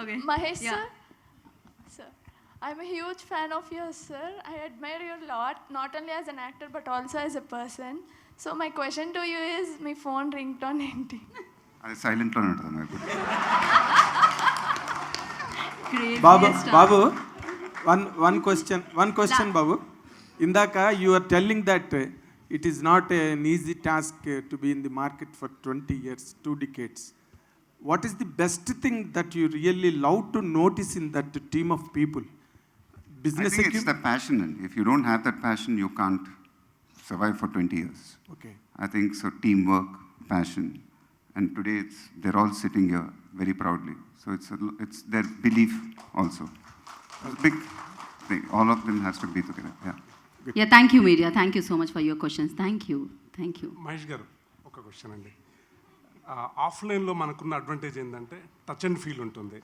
Okay. Mahesh Yeah. sir, sir, I'm a huge fan of yours, sir. I admire you a lot, not only as an actor but also as a person. So my question to you is, my phone ringtone enti? అది సైలెంట్లోనే ఉంటుంది నాకు. బాబు Craziest బాబు answer. one question బాబు. ఇందాక you are telling that it is not an easy task to be in the market for 20 years, 2 decades. What is the best thing that you really love to notice in that team of people? I Business think it's the passion. And if you don't have that passion, you can't survive for 20 years. Okay. I think so. Teamwork, passion, and today they're all sitting here very proudly. So it's their belief also. It's a big thing. All of them has to be together. Yeah. Yeah, thank you, media. Thank you so much for your questions. Thank you. Thank you. Mahesh గారు ఒక question అండి. ఆఫ్లైన్లో మనకున్న advantage ఏంటంటే touch and feel ఉంటుంది.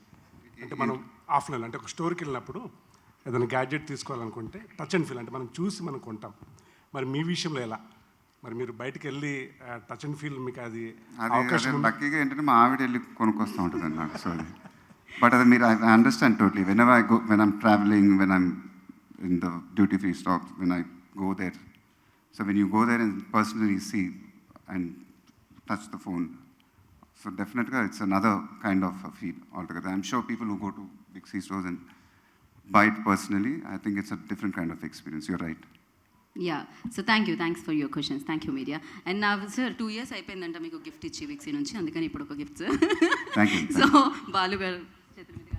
అంటే మనం offline అంటే ఒక స్టోర్కి వెళ్ళినప్పుడు ఏదైనా గ్యాడ్జెట్ తీసుకోవాలనుకుంటే టచ్ అండ్ ఫీల్ అంటే మనం చూసి మనం కొంటాం. మరి మీ విషయంలో ఎలా? మరి మీరు బయటికి వెళ్ళి టచ్ అండ్ ఫీల్ మీకు అది అవకాశం అది లక్కీగా ఏంటంటే మా ఆవిడ వెళ్ళి కొనుక్కొస్తూ ఉంటుంది నాకు. సో బట్ అది మీరు I understand totally. When I'm travelling, when I'm in the duty free shops, when I go there. So when you go there and personally see and touch the phone, so definitely it's another kind of a feel altogether. I'm sure people who go to big C stores and buy it personally, I think it's a different kind of experience. You're right. Yeah. So thank you. Thanks for your questions. Thank you, media. And now, sir, 2 years అయిపోయిందంట మీకు gift ఇచ్చి విక్సీ నుంచి, అందుకని ఇప్పుడు ఒక gift. Thank you. So Balu గారు చేతుల మీదుగా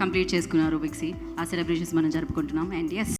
కంప్లీట్ చేసుకున్నారు విక్సీ. ఆ సెలబ్రేషన్స్ మనం జరుపుకుంటున్నాం. And yes,